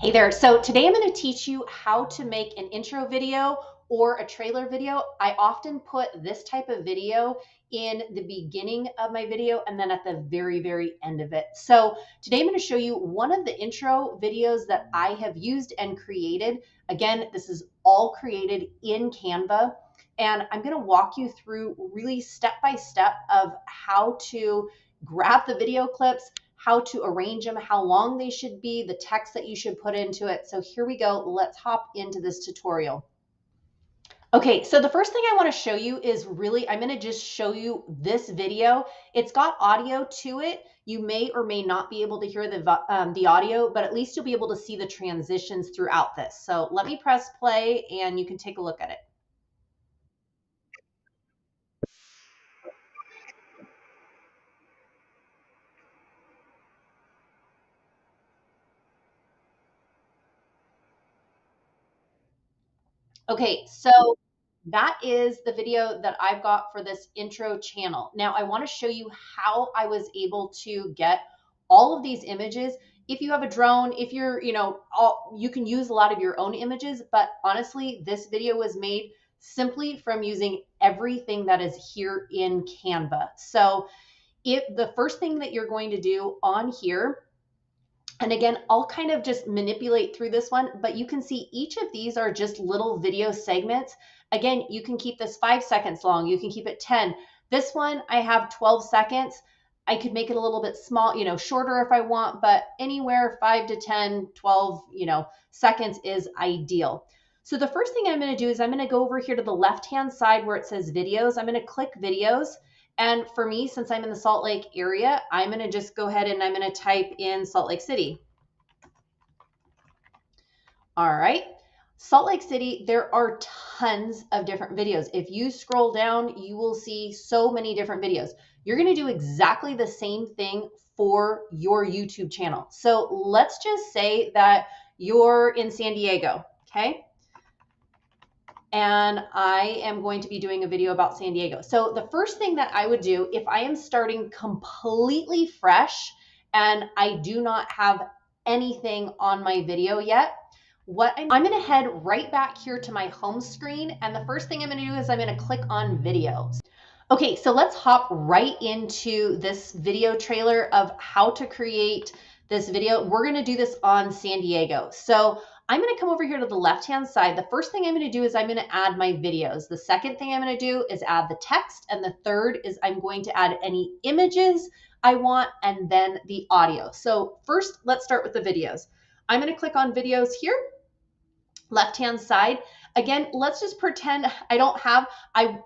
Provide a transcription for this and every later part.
Hey there. So today I'm going to teach you how to make an intro video or a trailer video. I often put this type of video in the beginning of my video and then at the very, very end of it. So today I'm going to show you one of the intro videos that I have used and created. Again, this is all created in Canva, and I'm going to walk you through really step by step of how to grab the video clips, how to arrange them, how long they should be, the text that you should put into it. So here we go. Let's hop into this tutorial. Okay, so the first thing I want to show you is I'm going to just show you this video. It's got audio to it. You may or may not be able to hear the audio, but at least you'll be able to see the transitions throughout this. So let me press play and you can take a look at it. Okay, so that is the video that I've got for this intro channel. Now I want to show you how I was able to get all of these images. If you have a drone, if you're, you can use a lot of your own images, but honestly, this video was made simply from using everything that is here in Canva. So the first thing that you're going to do on here, and again, I'll kind of just manipulate through this one, but you can see each of these are just little video segments. Again, you can keep this 5 seconds long. You can keep it 10. This one, I have 12 seconds. I could make it a little bit small, shorter if I want, but anywhere 5 to 10, 12, seconds is ideal. So the first thing I'm going to do is I'm going to go over here to the left-hand side where it says videos. I'm going to click videos. And for me, since I'm in the Salt Lake area, I'm going to just go ahead and I'm going to type in Salt Lake City. All right. Salt Lake City, there are tons of different videos. If you scroll down, you will see so many different videos. You're going to do exactly the same thing for your YouTube channel. So let's just say that you're in San Diego, okay? And I am going to be doing a video about San Diego. So the first thing that I would do if I am starting completely fresh and I do not have anything on my video yet, I'm going to head right back here to my home screen. And the first thing I'm going to do is I'm going to click on videos. Okay, so let's hop right into this video trailer of how to create this video. We're going to do this on San Diego. So I'm going to come over here to the left-hand side. The first thing I'm going to do is I'm going to add my videos. The second thing I'm going to do is add the text. And the third is I'm going to add any images I want and then the audio. So first, let's start with the videos. I'm going to click on videos here, left-hand side. Again, let's just pretend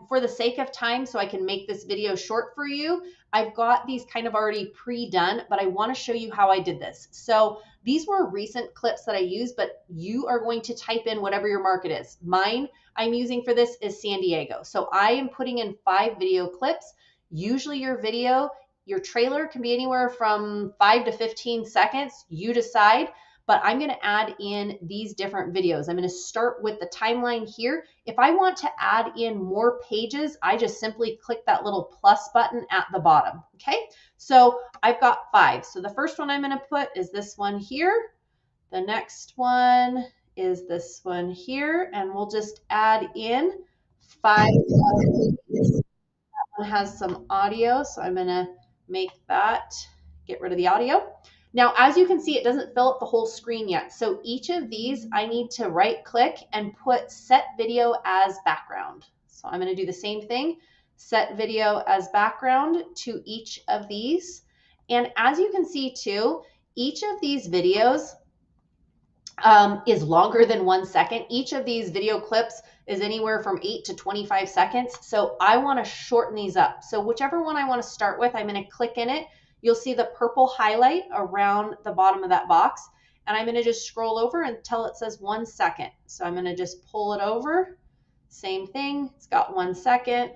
for the sake of time, so I can make this video short for you, I've got these kind of already pre-done, but I want to show you how I did this. So these were recent clips that I used, but you are going to type in whatever your market is. Mine I'm using for this is San Diego. So I am putting in 5 video clips. Usually your trailer can be anywhere from 5 to 15 seconds. You decide. But I'm going to add in these different videos. I'm going to start with the timeline here. If I want to add in more pages, I just simply click that little plus button at the bottom. Okay, so I've got 5. So the first one I'm going to put is this one here. The next one is this one here, and we'll just add in 5. That one has some audio, so I'm going to get rid of the audio. Now, as you can see, it doesn't fill up the whole screen yet. So each of these, I need to right click and put set video as background. So I'm going to do the same thing, set video as background to each of these. And as you can see too, each of these videos is longer than 1 second. Each of these video clips is anywhere from 8 to 25 seconds. So I want to shorten these up. So whichever one I want to start with, I'm going to click in it. You'll see the purple highlight around the bottom of that box. And I'm going to just scroll over until it says 1 second. So I'm going to just pull it over. Same thing. It's got 1 second,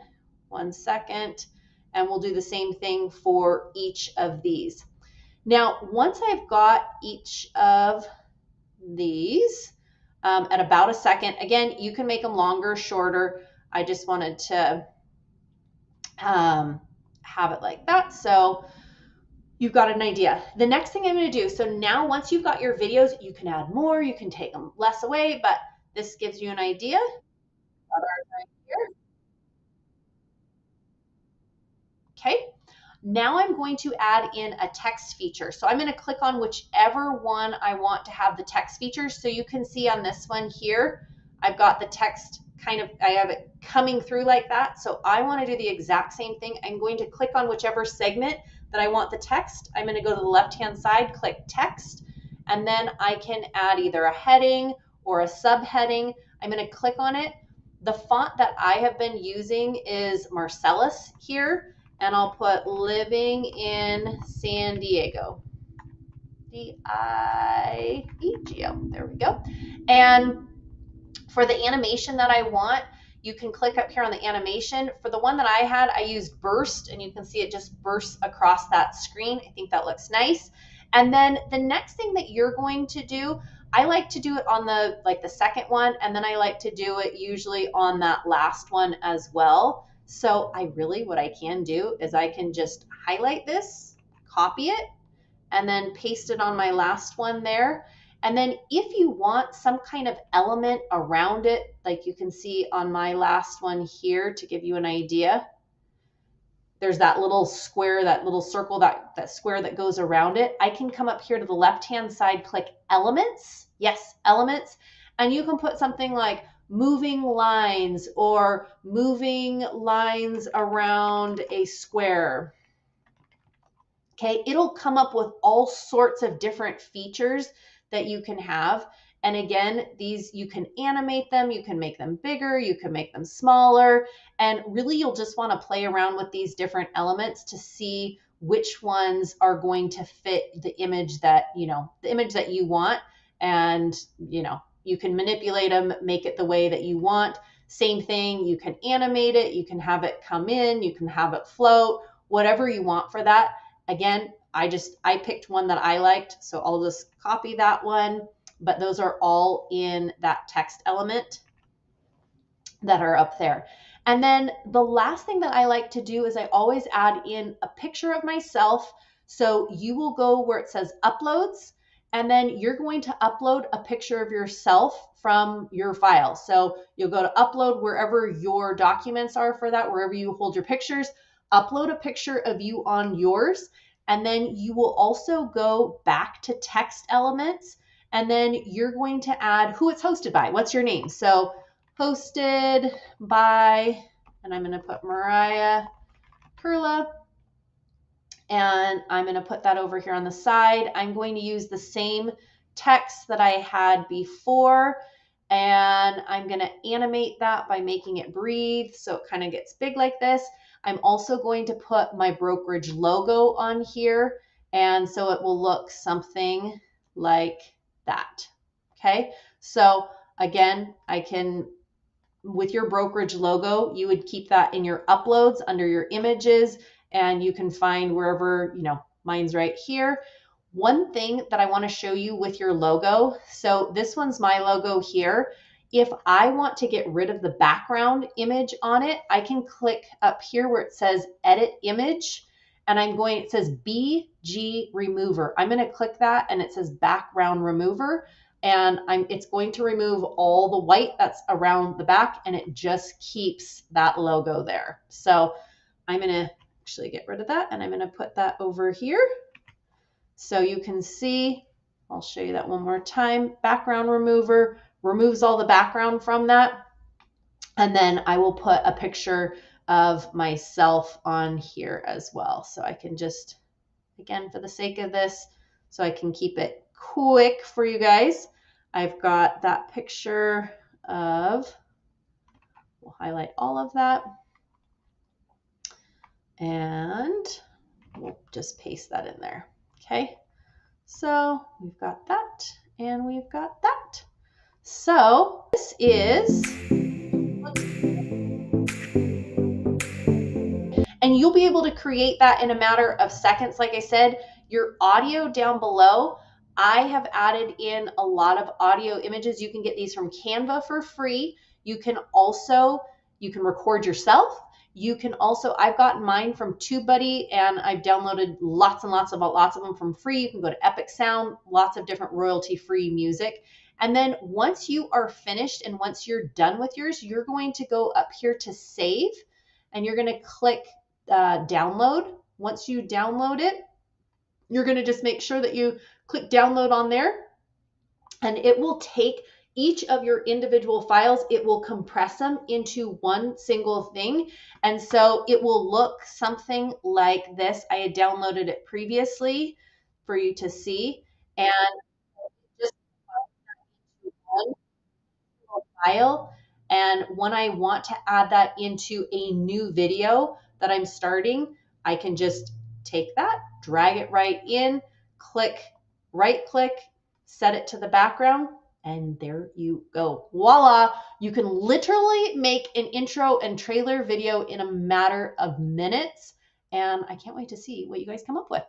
1 second. And we'll do the same thing for each of these. Now, once I've got each of these at about 1 second, again, you can make them longer, shorter. I just wanted to have it like that. So you've got an idea. The next thing I'm going to do, so now once you've got your videos, you can add more, you can take them less away, but this gives you an idea. Okay. Now I'm going to add in a text feature. So I'm going to click on whichever one I want to have the text feature. So you can see on this one here, I've got the text kind of, I have it coming through like that. So I want to do the exact same thing. I'm going to click on whichever segment that I want the text. I'm going to go to the left-hand side, click text, and then I can add either a heading or a subheading. I'm going to click on it. The font that I have been using is Marcellus here, and I'll put living in San Diego. D-I-E-G-O. There we go. And for the animation that I want, you can click up here on the animation. For the one that I had, I used burst, and you can see it just bursts across that screen. I think that looks nice. And then the next thing that you're going to do, I like to do it on the second one, and then I like to do it usually on that last one as well. So what I can do is I can just highlight this, copy it, and then paste it on my last one there. And then if you want some kind of element around it, like you can see on my last one here to give you an idea, there's that little square, that little circle, that square that goes around it. I can come up here to the left-hand side, click elements. Yes, elements. And you can put something like moving lines or moving lines around a square. Okay, it'll come up with all sorts of different features that you can have. And again, these, you can animate them, you can make them bigger, you can make them smaller, and really you'll just want to play around with these different elements to see which ones are going to fit the image that, the image that you want. And, you can manipulate them, make it the way that you want. Same thing, you can animate it, you can have it come in, you can have it float, whatever you want for that. Again, I picked one that I liked, so I'll just copy that one, but those are all in that text element that are up there. And then the last thing that I like to do is I always add in a picture of myself. So you will go where it says uploads, and then you're going to upload a picture of yourself from your file. So you'll go to upload wherever your documents are for that, wherever you hold your pictures. Upload a picture of you on yours, and then you will also go back to text elements, and then you're going to add who it's hosted by. What's your name? So hosted by, and I'm going to put Mariah Koehle, and I'm going to put that over here on the side. I'm going to use the same text that I had before, and I'm going to animate that by making it breathe so it kind of gets big like this. I'm also going to put my brokerage logo on here, and so it will look something like that. Okay, so again, I can, with your brokerage logo, you would keep that in your uploads under your images, and you can find wherever, mine's right here. One thing that I want to show you with your logo, so this one's my logo here. If I want to get rid of the background image on it, I can click up here where it says edit image, and it says BG remover. I'm going to click that, and it says background remover, and it's going to remove all the white that's around the back, and it just keeps that logo there. So I'm going to actually get rid of that, and I'm going to put that over here. So you can see, I'll show you that one more time. Background remover removes all the background from that. And then I will put a picture of myself on here as well. So I can just, again, for the sake of this, so I can keep it quick for you guys, I've got that picture of, we'll highlight all of that, and we'll just paste that in there. Okay, so we've got that, and we've got that. So this is, and you'll be able to create that in a matter of seconds. Like I said, your audio down below, I have added in a lot of audio images. You can get these from Canva for free. You can record yourself. You can also, I've gotten mine from TubeBuddy, and I've downloaded lots and lots of them from free. You can go to Epic Sound, lots of different royalty free music. And then once you are finished and once you're done with yours, you're going to go up here to save, and you're going to click download. Once you download it, you're going to just make sure that you click download on there, and it will take each of your individual files, it will compress them into one single thing. And so it will look something like this. I had downloaded it previously for you to see, and just one file. And when I want to add that into a new video that I'm starting, I can just take that, drag it right in, right click, set it to the background, and there you go. Voila! You can literally make an intro and trailer video in a matter of minutes. And I can't wait to see what you guys come up with.